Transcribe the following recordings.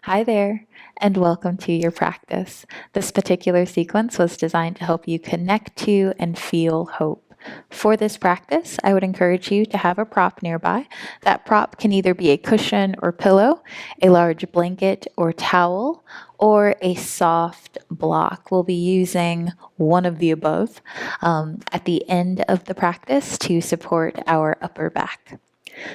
Hi there, and welcome to your practice. This particular sequence was designed to help you connect to and feel hope. For this practice, I would encourage you to have a prop nearby. That prop can either be a cushion or pillow, a large blanket or towel, or a soft block. We'll be using one of the above at the end of the practice to support our upper back.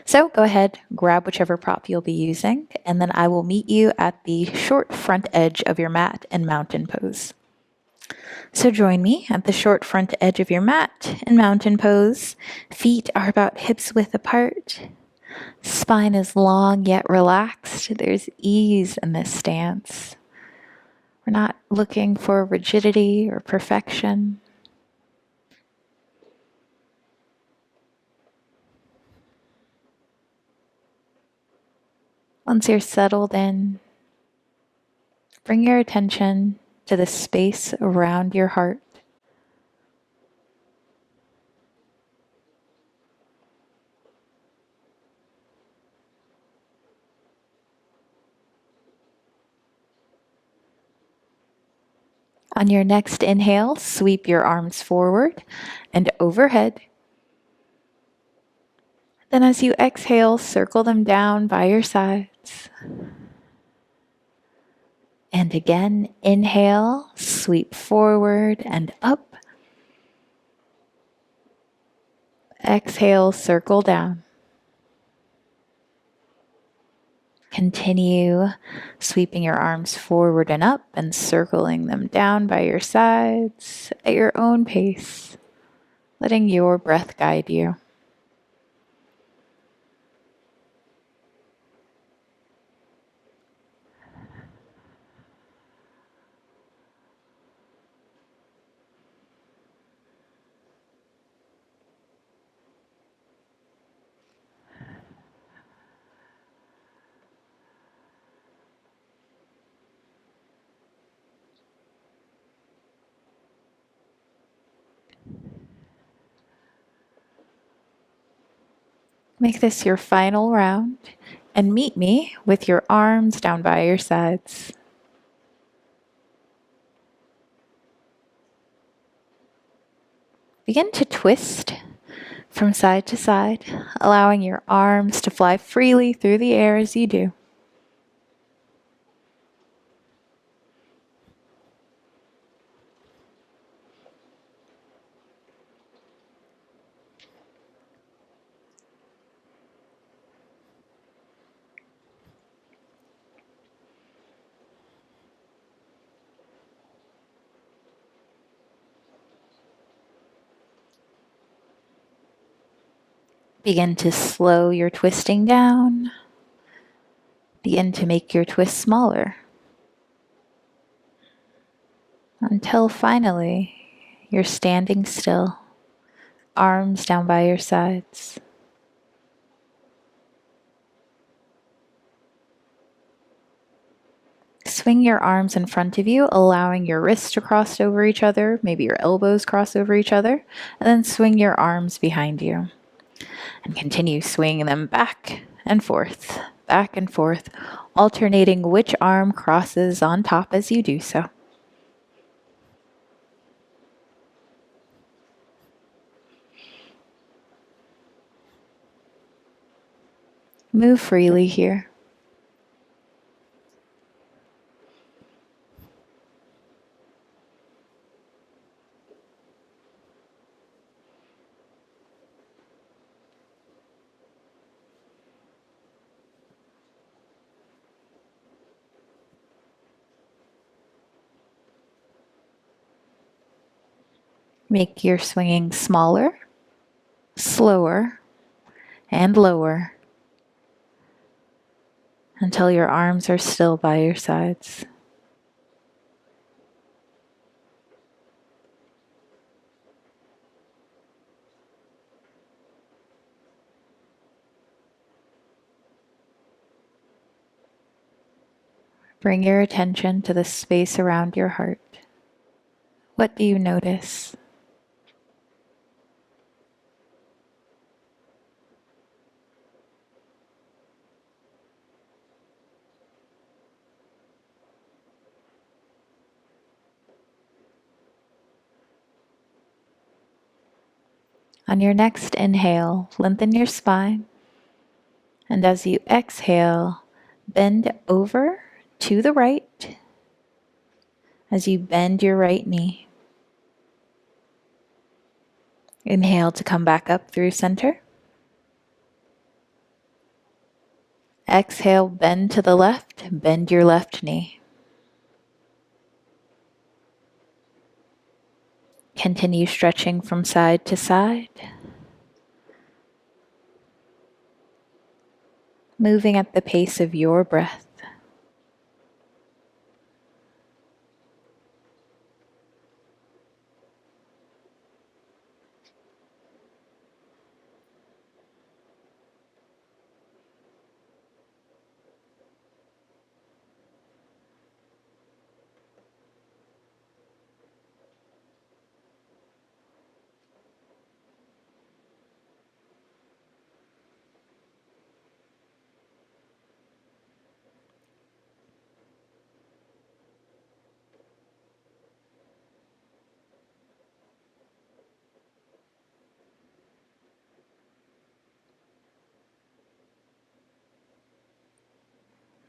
So go ahead, grab whichever prop you'll be using, and then I will meet you at the short front edge of your mat in mountain pose. So join me at the short front edge of your mat in mountain pose. Feet are about hips width apart. Spine is long yet relaxed. There's ease in this stance. We're not looking for rigidity or perfection. Once you're settled in, bring your attention to the space around your heart. On your next inhale, sweep your arms forward and overhead. Then as you exhale, circle them down by your sides. And again, inhale, sweep forward and up. Exhale, circle down. Continue sweeping your arms forward and up and circling them down by your sides at your own pace, letting your breath guide you. Make this your final round and meet me with your arms down by your sides. Begin to twist from side to side, allowing your arms to fly freely through the air as you do. Begin to slow your twisting down. Begin to make your twist smaller until finally you're standing still, arms down by your sides. Swing your arms in front of you, allowing your wrists to cross over each other, maybe your elbows cross over each other, and then swing your arms behind you. And continue swinging them back and forth, alternating which arm crosses on top as you do so. Move freely here. Make your swinging smaller, slower, and lower until your arms are still by your sides. Bring your attention to the space around your heart. What do you notice? On your next inhale, lengthen your spine. And as you exhale, bend over to the right as you bend your right knee. Inhale to come back up through center. Exhale, bend to the left, bend your left knee. Continue stretching from side to side. Moving at the pace of your breath.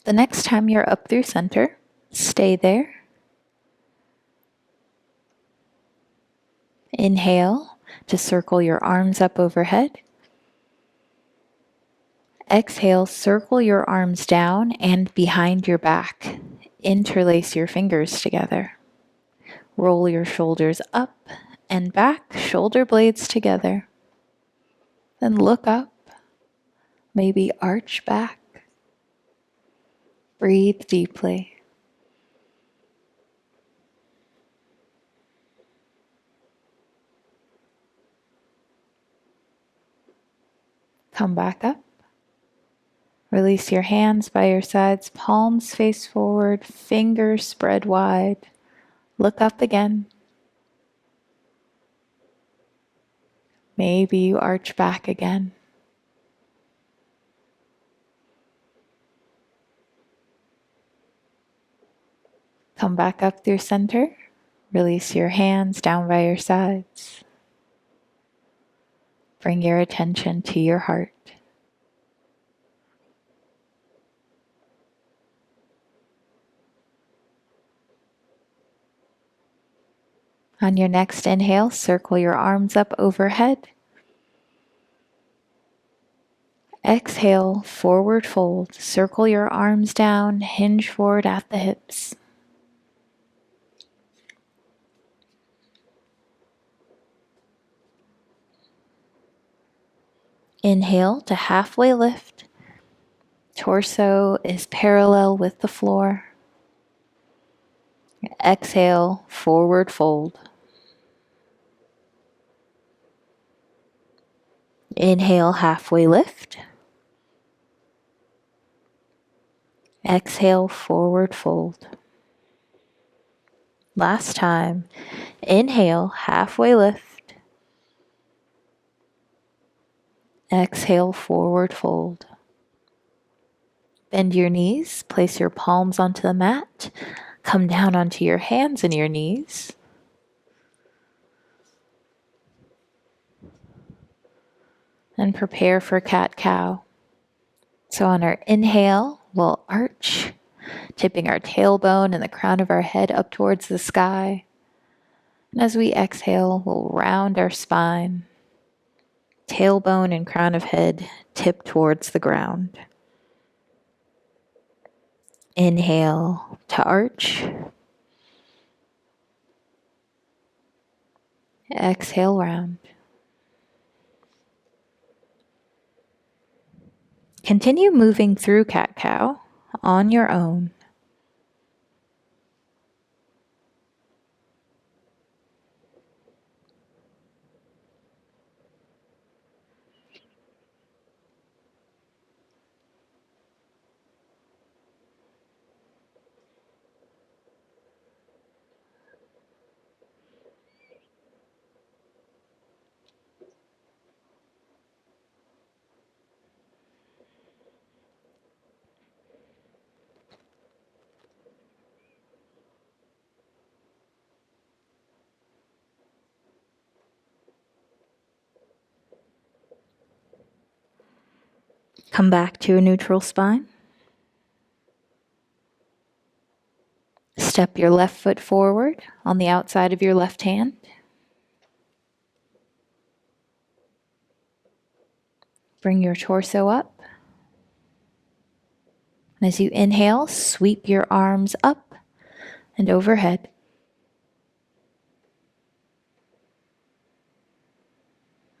The next time you're up through center, stay there. Inhale to circle your arms up overhead. Exhale, circle your arms down and behind your back. Interlace your fingers together. Roll your shoulders up and back, shoulder blades together. Then look up, maybe arch back. Breathe deeply. Come back up. Release your hands by your sides, palms face forward, fingers spread wide. Look up again. Maybe you arch back again. Come back up through center. Release your hands down by your sides. Bring your attention to your heart. On your next inhale, circle your arms up overhead. Exhale, forward fold. Circle your arms down, hinge forward at the hips. Inhale to halfway lift. Torso is parallel with the floor. Exhale, forward fold. Inhale, halfway lift. Exhale, forward fold. Last time. Inhale, halfway lift. Exhale, forward fold. Bend your knees, place your palms onto the mat. Come down onto your hands and your knees. And prepare for cat-cow. So on our inhale, we'll arch, tipping our tailbone and the crown of our head up towards the sky. And as we exhale, we'll round our spine. Tailbone and crown of head tip towards the ground. Inhale to arch. Exhale, round. Continue moving through cat-cow on your own. Come back to a neutral spine. Step your left foot forward on the outside of your left hand. Bring your torso up. And as you inhale, sweep your arms up and overhead.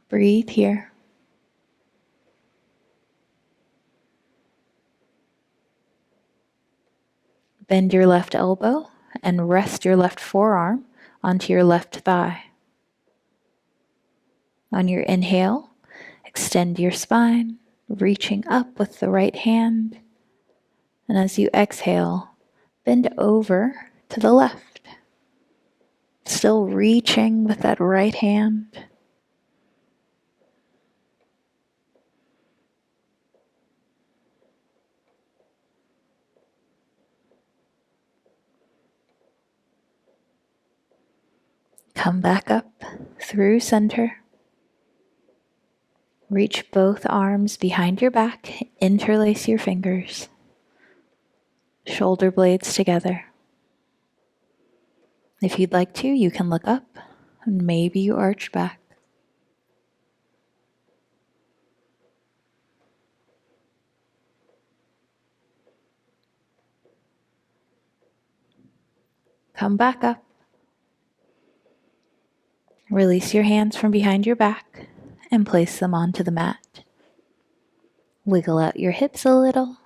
Breathe here. Bend your left elbow and rest your left forearm onto your left thigh. On your inhale, extend your spine, reaching up with the right hand. And as you exhale, bend over to the left. Still reaching with that right hand. Come back up through center. Reach both arms behind your back, interlace your fingers. Shoulder blades together. If you'd like to, you can look up and maybe you arch back. Come back up. Release your hands from behind your back and place them onto the mat. Wiggle out your hips a little.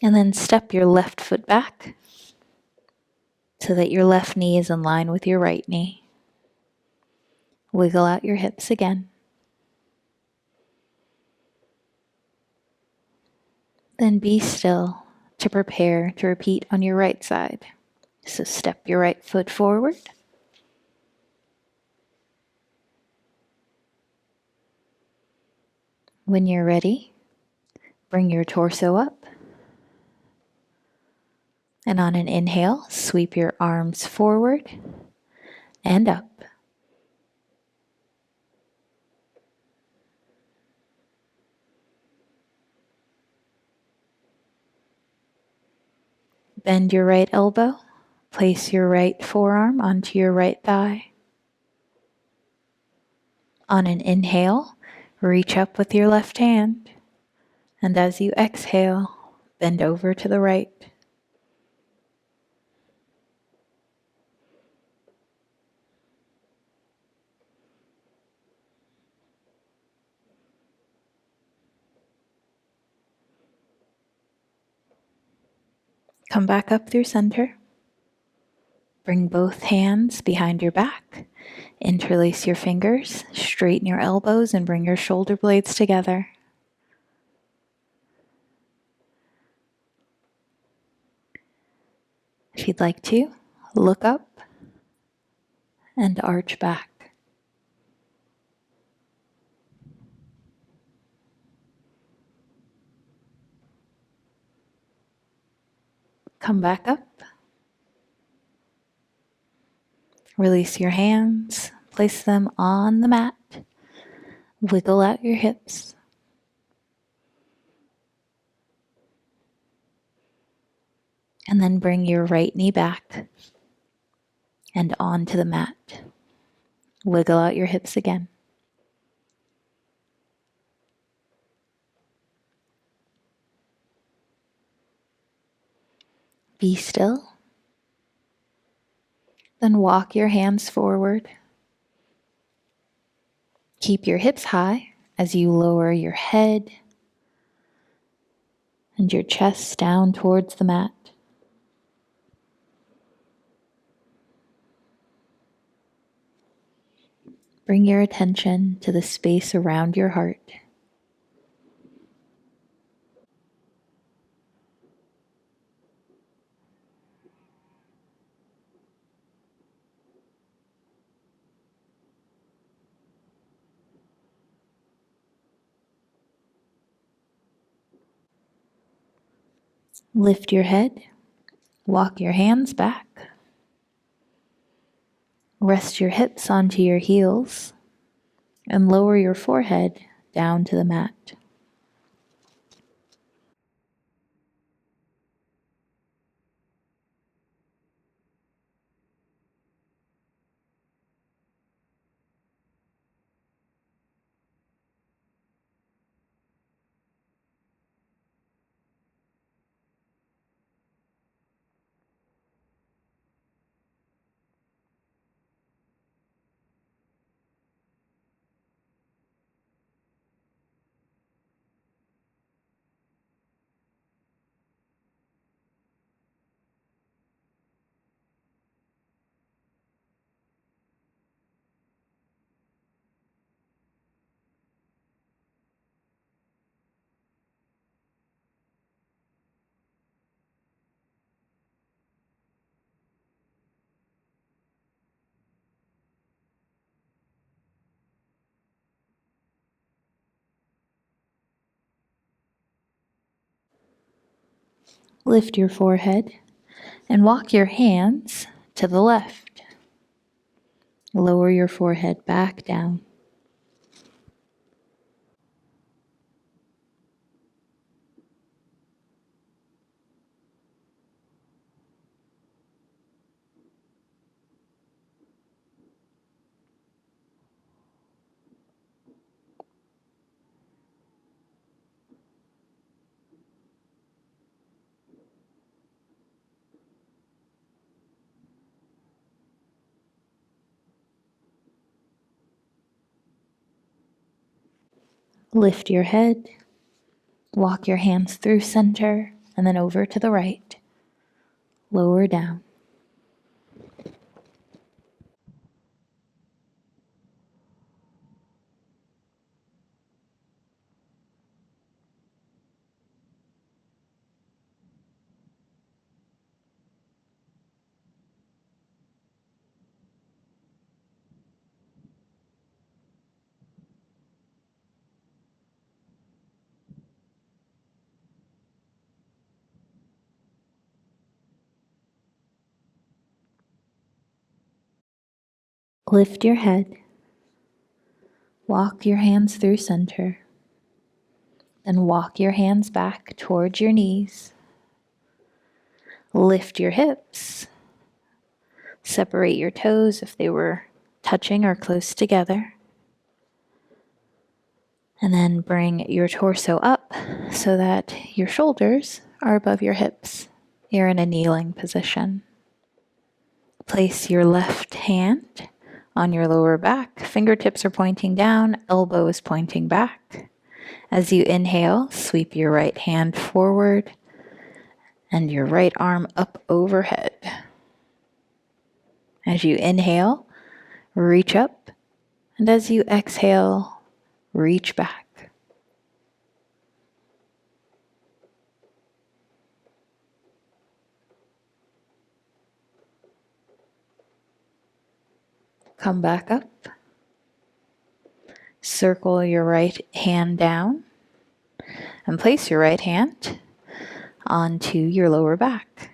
And then step your left foot back so that your left knee is in line with your right knee. Wiggle out your hips again. Then be still to prepare to repeat on your right side. So step your right foot forward. When you're ready, bring your torso up. And on an inhale, sweep your arms forward and up. Bend your right elbow. Place your right forearm onto your right thigh. On an inhale, reach up with your left hand. And as you exhale, bend over to the right. Come back up through center. Bring both hands behind your back. Interlace your fingers, straighten your elbows, and bring your shoulder blades together. If you'd like to, look up and arch back. Come back up. Release your hands, place them on the mat. Wiggle out your hips. And then bring your right knee back and onto the mat. Wiggle out your hips again. Be still. Then walk your hands forward. Keep your hips high as you lower your head and your chest down towards the mat. Bring your attention to the space around your heart. Lift your head, walk your hands back. Rest your hips onto your heels And lower your forehead down to the mat. Lift your forehead and walk your hands to the left. Lower your forehead back down. Lift your head, walk your hands through center, and then over to the right. Lower down. Lift your head, walk your hands through center, then walk your hands back towards your knees. Lift your hips, separate your toes if they were touching or close together, and then bring your torso up so that your shoulders are above your hips. You're in a kneeling position. Place your left hand on your lower back. Fingertips are pointing down, elbow is pointing back. As you inhale, sweep your right hand forward and your right arm up overhead. As you inhale, reach up, and as you exhale, reach back. Come back up. Circle your right hand down and place your right hand onto your lower back.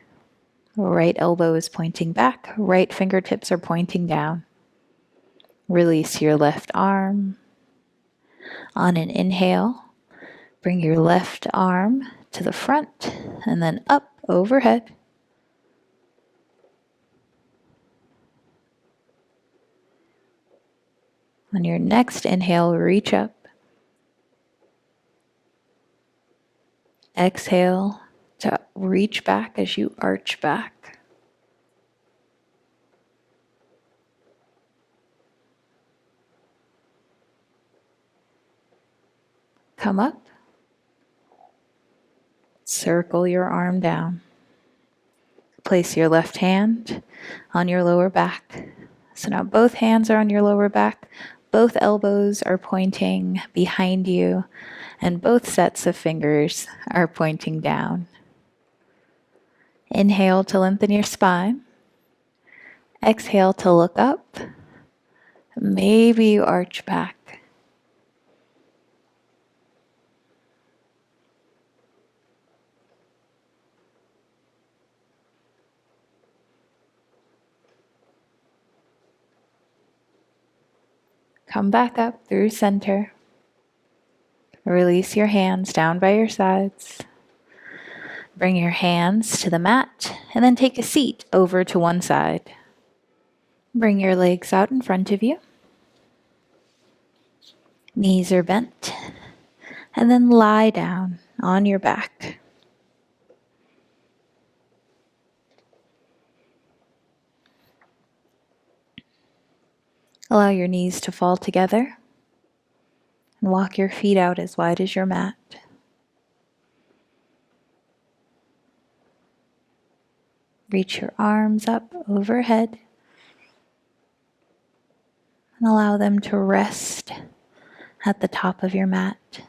Right elbow is pointing back, right fingertips are pointing down. Release your left arm. On an inhale, bring your left arm to the front and then up overhead. On your next inhale, reach up. Exhale to reach back as you arch back. Come up. Circle your arm down. Place your left hand on your lower back. So now both hands are on your lower back. Both elbows are pointing behind you, and both sets of fingers are pointing down. Inhale to lengthen your spine. Exhale to look up. Maybe you arch back. Come back up through center. Release your hands down by your sides. Bring your hands to the mat and then take a seat over to one side. Bring your legs out in front of you. Knees are bent. And then lie down on your back. Allow your knees to fall together and walk your feet out as wide as your mat. Reach your arms up overhead and allow them to rest at the top of your mat,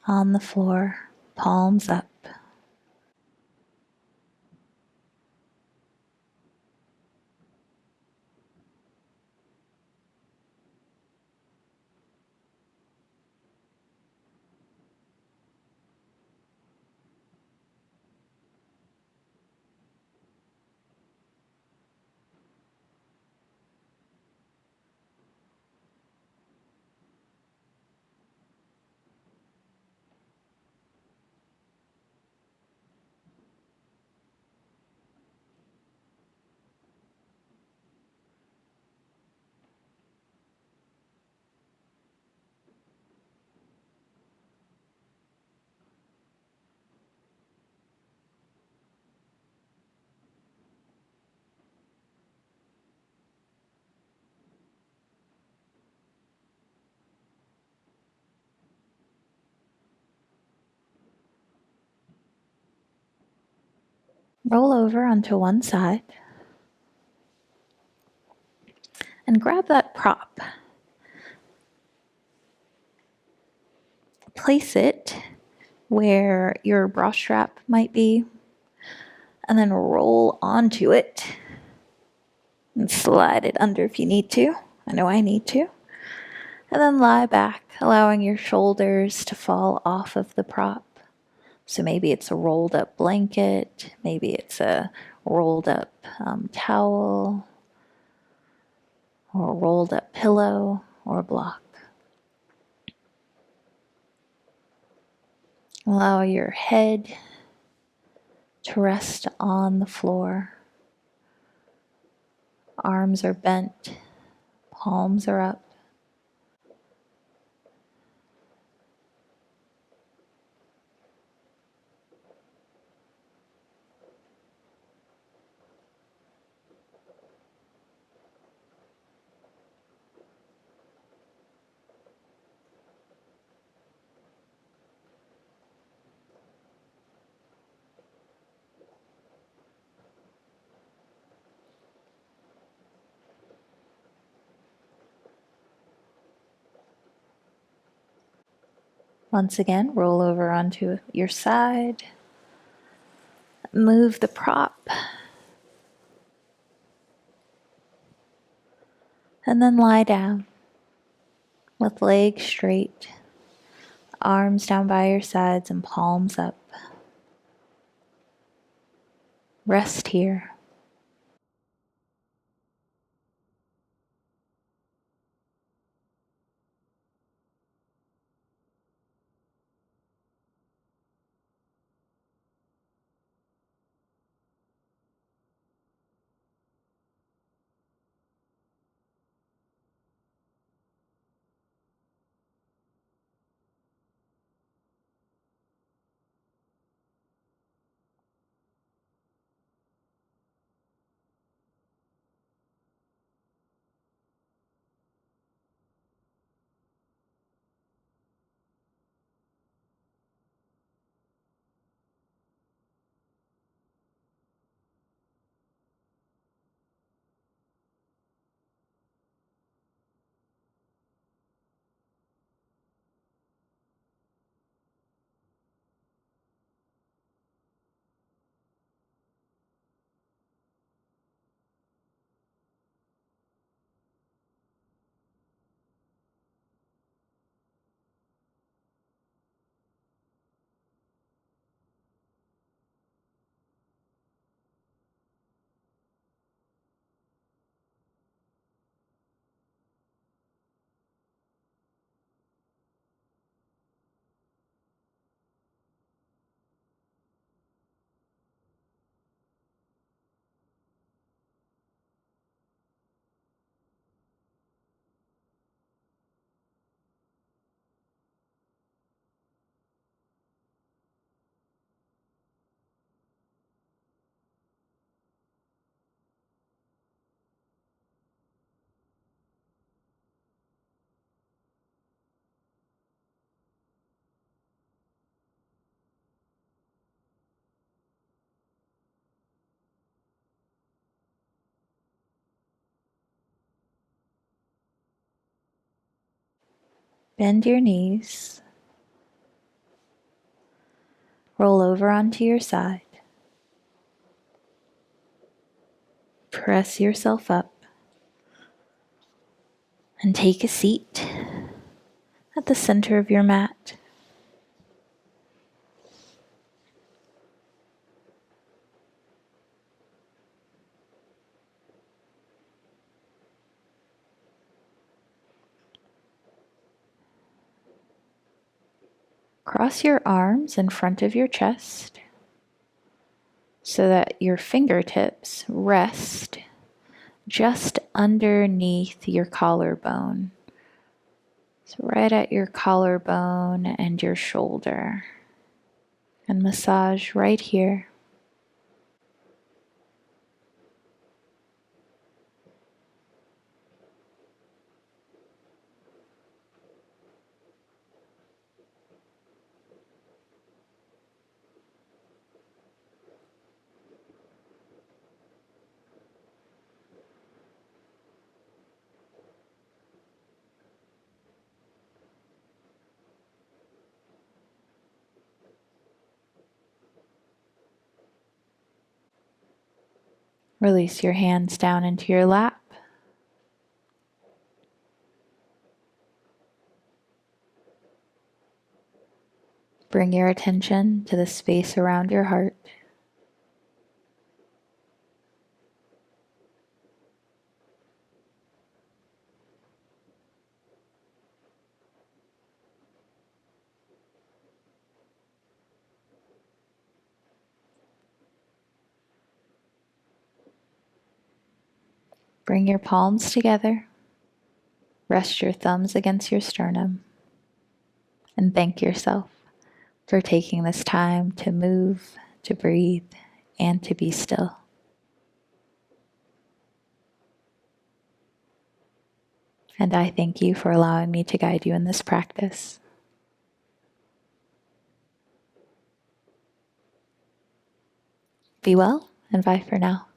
on the floor, palms up. Roll over onto one side and grab that prop. Place it where your bra strap might be, and then roll onto it and slide it under if you need to. I know I need to. And then lie back, allowing your shoulders to fall off of the prop. So maybe it's a rolled up blanket, maybe it's a rolled up towel, or a rolled up pillow or block. Allow your head to rest on the floor. Arms are bent, palms are up. Once again, roll over onto your side. Move the prop. And then lie down with legs straight, arms down by your sides and palms up. Rest here. Bend your knees. Roll over onto your side. Press yourself up and take a seat at the center of your mat. Cross your arms in front of your chest so that your fingertips rest just underneath your collarbone. So right at your collarbone and your shoulder. And massage right here. Release your hands down into your lap. Bring your attention to the space around your heart. Bring your palms together. Rest your thumbs against your sternum. And thank yourself for taking this time to move, to breathe, and to be still. And I thank you for allowing me to guide you in this practice. Be well, and bye for now.